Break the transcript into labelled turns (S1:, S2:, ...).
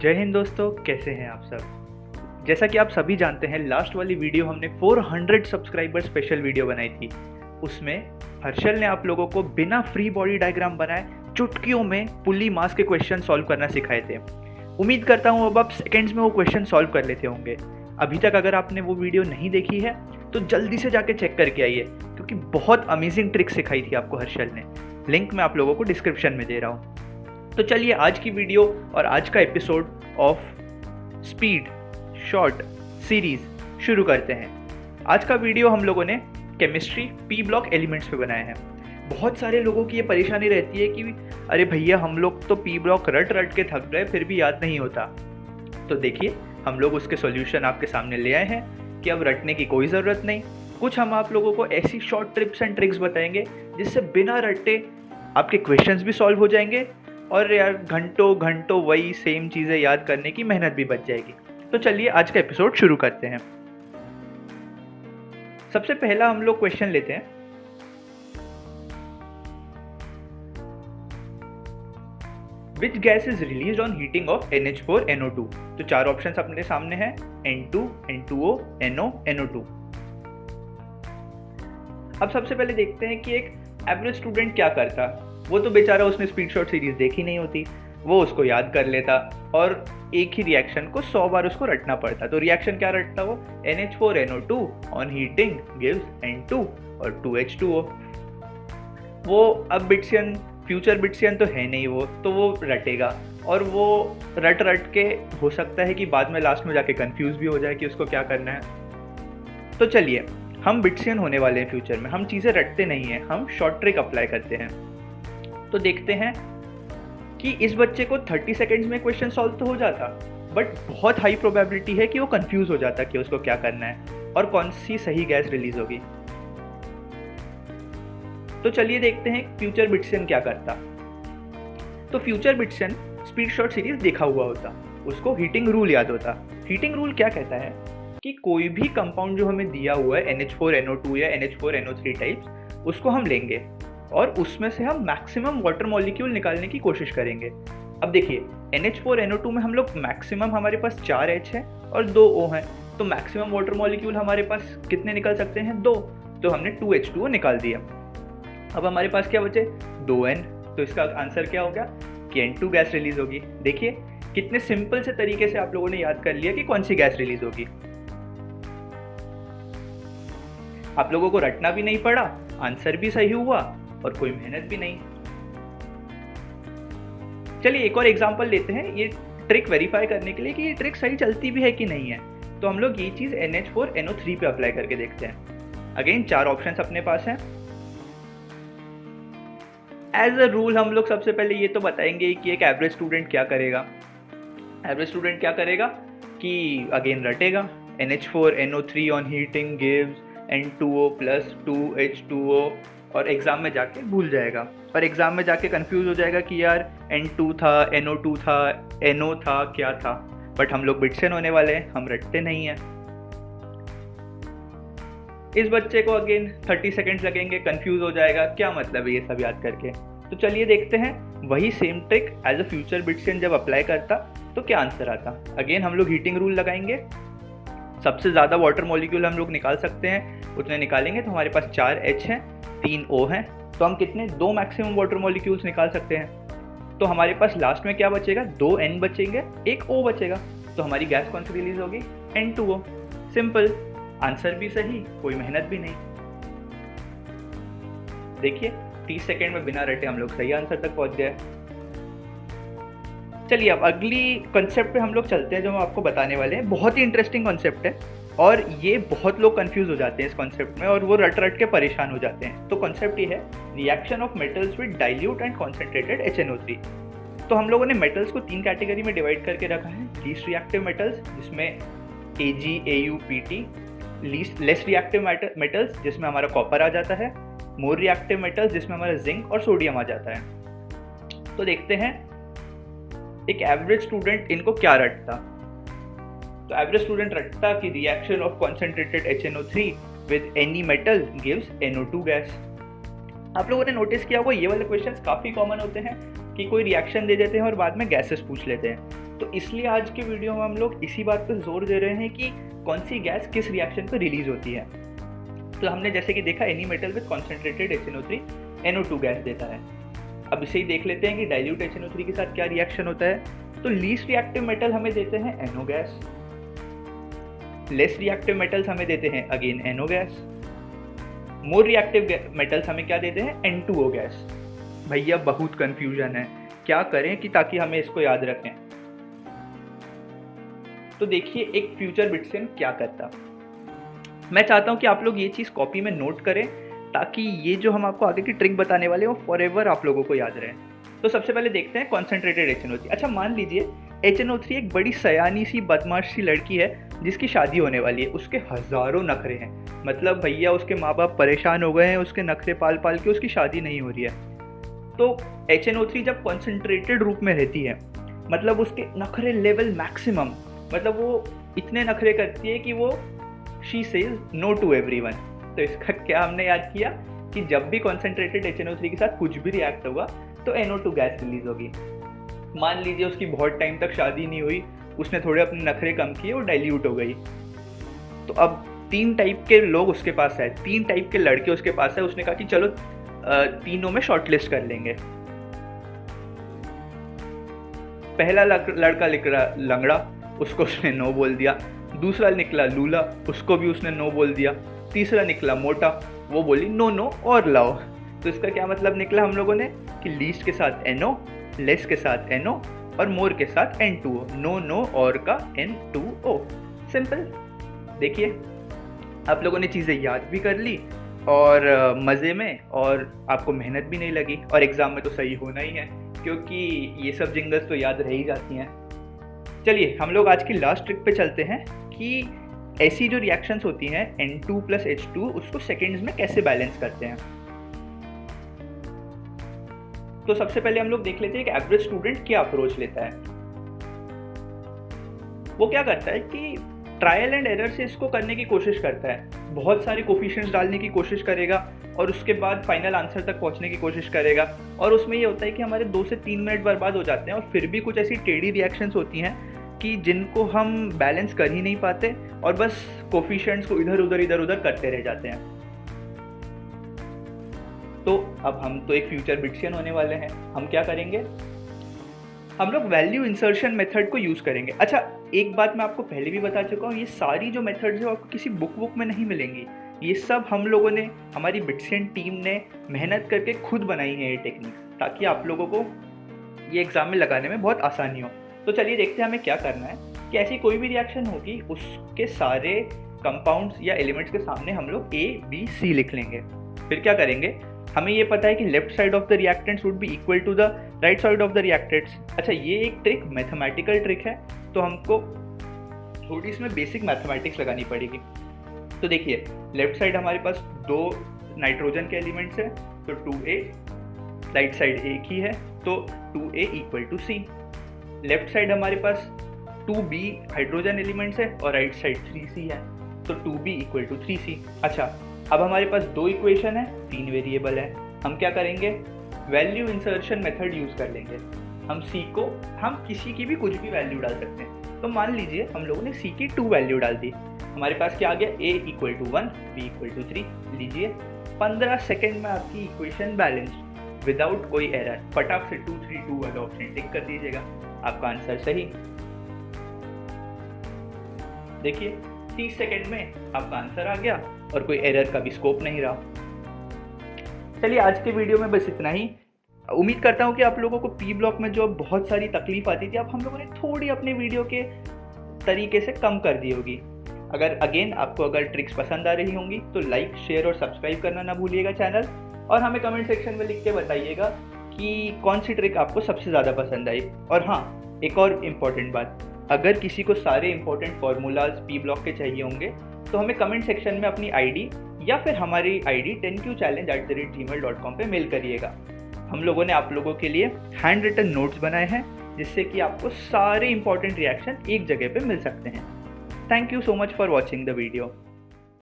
S1: जय हिंद दोस्तों, कैसे हैं आप सब। जैसा कि आप सभी जानते हैं, लास्ट वाली वीडियो हमने 400 सब्सक्राइबर स्पेशल वीडियो बनाई थी। उसमें हर्षल ने आप लोगों को बिना फ्री बॉडी डायग्राम बनाए चुटकियों में पुली मास के क्वेश्चन सॉल्व करना सिखाए थे। उम्मीद करता हूँ अब आप सेकेंड्स में वो क्वेश्चन सॉल्व कर लेते होंगे। अभी तक अगर आपने वो वीडियो नहीं देखी है तो जल्दी से जाके चेक करके आइए, क्योंकि बहुत अमेजिंग ट्रिक सिखाई थी आपको हर्षल ने। लिंक मैं आप लोगों को डिस्क्रिप्शन में दे रहा हूँ। तो चलिए आज की वीडियो और आज का episode of speed short series शुरू करते हैं। आज का वीडियो हम लोगों ने केमिस्ट्री पी ब्लॉक एलिमेंट्स पे बनाया है। बहुत सारे लोगों की ये परेशानी रहती है कि अरे भैया, हम लोग तो पी ब्लॉक रट रट के थक गए फिर भी याद नहीं होता। तो देखिए, हम लोग उसके सॉल्यूशन आपके सामने ले आए हैं कि अब रटने की कोई ज़रूरत नहीं। कुछ हम आप लोगों को ऐसी शॉर्ट टिप्स एंड ट्रिक्स बताएंगे जिससे बिना रटे आपके क्वेश्चंस भी सॉल्व हो जाएंगे और यार घंटों घंटों वही सेम चीज़ें याद करने की मेहनत भी बच जाएगी। तो चलिए आज का एपिसोड शुरू करते हैं। सबसे पहला हम लोग क्वेश्चन लेते हैं। Which gas is released on heating of NH4NO2? तो चार ऑप्शंस अपने सामने हैं, N2, N2O, NO, NO2। अब सबसे पहले देखते हैं कि एक एवरेज स्टूडेंट क्या करता। वो तो बेचारा, उसने स्पीड शॉर्ट सीरीज देखी नहीं होती, वो उसको याद कर लेता और एक ही रिएक्शन को 100 बार उसको रटना पड़ता। तो रिएक्शन क्या रटता वो? NH4NO2 on heating gives N2 और 2H2O। वो अब बिट्सियन, फ्यूचर बिट्सियन तो है नहीं वो, तो वो रटेगा और वो रट के हो सकता है कि बाद में लास्ट में जाके कंफ्यूज भी हो जाए कि उसको क्या करना है। तो चलिए, हम बिट्सियन होने वाले हैं फ्यूचर में, हम चीज़ें रटते नहीं हैं, हम शॉर्ट ट्रिक अप्लाई करते हैं। तो देखते हैं कि इस बच्चे को 30 सेकेंड्स में क्वेश्चन सॉल्व तो हो जाता, बट बहुत हाई प्रोबेबिलिटी है कि वो कंफ्यूज हो जाता कि उसको क्या करना है और कौन सी सही गैस रिलीज होगी। तो चलिए देखते हैं फ्यूचर बिट्सियन क्या करता। तो फ्यूचर बिट्सियन स्पीड शॉर्ट सीरीज देखा हुआ होता, उसको हीटिंग रूल याद होता। हीटिंग रूल क्या कहता है कि कोई भी कंपाउंड जो हमें दिया हुआ है NH4NO2 या NH4NO3 टाइप्स, उसको हम लेंगे और उसमें से हम मैक्सिमम वाटर मॉलिक्यूल निकालने की कोशिश करेंगे। अब देखिए, NH4NO2 में हम लोग मैक्सिमम, हमारे पास 4 H है और 2 O हैं, तो मैक्सिमम वाटर मॉलिक्यूल हमारे पास कितने निकल सकते हैं? 2। तो हमने 2H2O निकाल दिया। अब हमारे पास क्या बचे? 2N। तो इसका आंसर क्या हो गया कि N2 गैस रिलीज होगी। देखिए कितने सिंपल से तरीके से आप लोगों ने याद कर लिया कि कौन सी गैस रिलीज होगी। आप लोगों को रटना भी नहीं पड़ा, आंसर भी सही हुआ और कोई मेहनत भी नहीं। चलिए एक और एग्जांपल लेते हैं, ये ट्रिक वेरीफाई करने के लिए कि ये ट्रिक सही चलती भी है कि नहीं है। तो हम लोग ये चीज NH4NO3 पे अप्लाई करके देखते हैं। अगेन 4 ऑप्शंस अपने पास हैं। एज अ रूल हम लोग सबसे पहले ये तो बताएंगे कि एक एवरेज स्टूडेंट क्या करेगा। एवरेज स्टूडेंट क्या करेगा कि अगेन रटेगा NH4NO3 on heating gives N2O plus 2H2O और एग्जाम में जाके भूल जाएगा और एग्जाम में जाके कंफ्यूज हो जाएगा कि यार N2 था, NO2 था, NO था, क्या था। बट हम लोग बिट्सियन होने वाले हैं, हम रटते नहीं हैं। इस बच्चे को अगेन 30 सेकेंड्स लगेंगे, कंफ्यूज हो जाएगा क्या मतलब है ये सब याद करके। तो चलिए देखते हैं वही same trick as a future BITSian जब अप्लाई करता तो क्या आंसर आता। अगेन हम लोग हीटिंग रूल लगाएंगे, सबसे ज़्यादा वाटर मॉलिक्यूल हम लोग निकाल सकते हैं उतने निकालेंगे। तो हमारे पास 4 H हैं, 3 O हैं, तो हम कितने 2 मैक्सिमम वाटर मॉलिक्यूल्स निकाल सकते हैं। तो हमारे पास लास्ट में क्या बचेगा? 2 N बचेंगे, 1 O बचेगा। तो हमारी गैस कौन सी रिलीज होगी? N2O। सिंपल, आंसर भी सही, कोई मेहनत भी नहीं। देखिए 30 सेकेंड में बिना रटे हम लोग सही आंसर तक पहुंच गए। चलिए अब अगली कॉन्सेप्ट पे हम लोग चलते हैं जो हम आपको बताने वाले हैं। बहुत ही इंटरेस्टिंग कॉन्सेप्ट है और ये बहुत लोग कंफ्यूज हो जाते हैं इस कॉन्सेप्ट में और वो रट के परेशान हो जाते हैं। तो कॉन्सेप्ट ये है, reaction of metals with dilute and concentrated HNO3। तो हम लोगों ने मेटल्स को 3 कैटेगरी में डिवाइड करके रखा है। लीस्ट रिएक्टिव मेटल्स जिसमें Ag, Au, Pt, less reactive metals जिसमें हमारा कॉपर आ जाता है, मोर रिएक्टिव मेटल्स जिसमें हमारा जिंक और सोडियम आ जाता है। तो देखते हैं एक एवरेज स्टूडेंट इनको क्या रटता। तो एवरेज स्टूडेंट रटता कि reaction of concentrated HNO3 with any metal gives NO2 gas. आप लोगों ने नोटिस किया होगा ये वाले क्वेश्चंस काफी कॉमन होते हैं कि कोई रिएक्शन दे देते हैं और बाद में गैसेस पूछ लेते हैं। तो इसलिए आज के वीडियो में हम लोग इसी बात पर जोर दे रहे हैं कि कौन सी गैस किस रिएक्शन पर रिलीज होती है। तो हमने जैसे कि देखा any metal with concentrated HNO3 NO2 gas देता है। अब इसे ही देख लेते हैं कि डाइल्यूट HNO3 के साथ क्या रिएक्शन होता है। तो लीस्ट रिएक्टिव मेटल हमें देते हैं NO gas, less reactive metals हमें देते हैं again NO gas, more reactive metals हमें क्या देते हैं N2O गैस। भैया बहुत कंफ्यूजन है, क्या करें कि ताकि हमें इसको याद रखें। तो देखिए एक फ्यूचर बिट्सियन क्या करता। मैं चाहता हूं कि आप लोग ये चीज़ कॉपी में नोट करें ताकि ये जो हम आपको आगे की ट्रिक बताने वाले हैं वो फॉरएवर आप लोगों को याद रहे। तो सबसे पहले देखते हैं कॉन्सेंट्रेटेड HNO3। अच्छा मान लीजिए HNO3 एक बड़ी सयानी सी बदमाश सी लड़की है जिसकी शादी होने वाली है। उसके हज़ारों नखरे हैं, मतलब भैया उसके माँ बाप परेशान हो गए हैं उसके नखरे पाल पाल के, उसकी शादी नहीं हो रही है। तो HNO3 जब कॉन्सेंट्रेटेड रूप में रहती है मतलब उसके नखरे लेवल मैक्सिमम, मतलब वो इतने नखरे करती है कि वो she says no to everyone. तो इसका क्या हमने याद किया कि जब भी कॉन्सेंट्रेटेड HNO3 के साथ कुछ भी रिएक्ट होगा तो NO2 गैस रिलीज होगी। मान लीजिए उसकी बहुत टाइम तक शादी नहीं हुई, उसने थोड़े अपने नखरे कम किए, वो डाइल्यूट हो गई। तो अब 3 टाइप के लोग उसके पास है, 3 टाइप के लड़के उसके पास है। उसने कहा कि चलो तीनों में शॉर्टलिस्ट कर लेंगे। पहला लड़का निकला लंगड़ा, उसको उसने नो बोल दिया। दूसरा निकला लूला, उसको भी उसने नो बोल दिया। तीसरा निकला मोटा, वो बोली नो नो और लाओ। तो इसका क्या मतलब निकला हम लोगों ने कि लीस्ट के साथ NO, लेस के साथ NO और मोर के साथ N2O। नो नो और का N2O। सिंपल। देखिए आप लोगों ने चीज़ें याद भी कर ली और मज़े में, और आपको मेहनत भी नहीं लगी, और एग्ज़ाम में तो सही होना ही है क्योंकि ये सब जिंगल्स तो याद रह ही जाती हैं। चलिए हम लोग आज की लास्ट ट्रिक पे चलते हैं कि ऐसी जो रिएक्शंस होती हैं N2 + H2 उसको सेकेंड्स में कैसे बैलेंस करते हैं। तो सबसे पहले हम लोग देख लेते हैं कि एवरेज स्टूडेंट क्या अप्रोच लेता है। वो क्या करता है कि ट्रायल एंड एरर से इसको करने की कोशिश करता है। बहुत सारे कोफिशिएंट्स डालने की कोशिश करेगा और उसके बाद फाइनल आंसर तक पहुंचने की कोशिश करेगा। और उसमें ये होता है कि हमारे 2 से 3 मिनट बर्बाद हो जाते हैं और फिर भी कुछ ऐसी टेढ़ी रिएक्शंस होती हैं कि जिनको हम बैलेंस कर ही नहीं पाते और बस कोफिशिएंट्स को इधर उधर करते रह जाते हैं। तो अब हम तो एक फ्यूचर बिट्सियन होने वाले हैं। हम क्या करेंगे, हम लोग वैल्यू इंसर्शन मेथड को यूज़ करेंगे। अच्छा एक बात मैं आपको पहले भी बता चुका हूँ, ये सारी जो मेथड्स है आपको किसी बुक में नहीं मिलेंगी। ये सब हम लोगों ने, हमारी बिट्सियन टीम ने मेहनत करके खुद बनाई है ये टेक्निक्स, ताकि आप लोगों को ये एग्ज़ाम में लगाने में बहुत आसानी हो। तो चलिए देखते हैं हमें क्या करना है कि ऐसी कोई भी रिएक्शन होगी उसके सारे कंपाउंड्स या एलिमेंट्स के सामने हम लोग A, B, C लिख लेंगे। फिर क्या करेंगे, हमें ये पता है कि left side of the reactants would be equal to the right side of the reactants. अच्छा ये एक ट्रिक मैथमेटिकल ट्रिक है, तो हमको थोड़ी इसमें बेसिक मैथमेटिक्स लगानी पड़ेगी। तो देखिए लेफ्ट साइड हमारे पास 2 नाइट्रोजन के एलिमेंट्स है तो 2A, राइट साइड एक ही है तो 2A = C। लेफ्ट साइड हमारे पास 2B हाइड्रोजन एलिमेंट्स है और राइट साइड 3C है तो 2B = 3C। अच्छा अब हमारे पास 2 इक्वेशन है, 3 वेरिएबल है। हम क्या करेंगे, वैल्यू इंसर्शन मेथड यूज़ कर लेंगे। हम C को, हम किसी की भी कुछ भी वैल्यू डाल सकते हैं। तो मान लीजिए हम लोगों ने C की 2 वैल्यू डाल दी, हमारे पास क्या आ गया, A = 1, B = 3। लीजिए 15 सेकेंड में आपकी इक्वेशन बैलेंस विदाउट कोई एरर। फटाक से 2 3 2 वाला ऑप्शन टिक कर दीजिएगा, आपका आंसर सही। देखिए 30 सेकेंड में आपका आंसर आ गया और कोई एरर का भी स्कोप नहीं रहा। चलिए आज के वीडियो में बस इतना ही। उम्मीद करता हूँ कि आप लोगों को पी ब्लॉक में जो बहुत सारी तकलीफ आती थी अब हम लोगों ने थोड़ी अपने वीडियो के तरीके से कम कर दी होगी। आपको अगर ट्रिक्स पसंद आ रही होंगी तो लाइक, शेयर और सब्सक्राइब करना ना भूलिएगा चैनल, और हमें कमेंट सेक्शन में लिख के बताइएगा कि कौन सी ट्रिक आपको सबसे ज़्यादा पसंद आई। और हाँ एक और इम्पॉर्टेंट बात, अगर किसी को सारे इंपॉर्टेंट फार्मूलाज पी ब्लॉक के चाहिए होंगे तो हमें कमेंट सेक्शन में अपनी आईडी या फिर हमारी आईडी 10qchallenge@gmail.com पे मेल करिएगा। हम लोगों ने आप लोगों के लिए हैंड रिटन नोट्स बनाए हैं जिससे कि आपको सारे इंपॉर्टेंट रिएक्शन एक जगह पे मिल सकते हैं। Thank you so much for watching the video.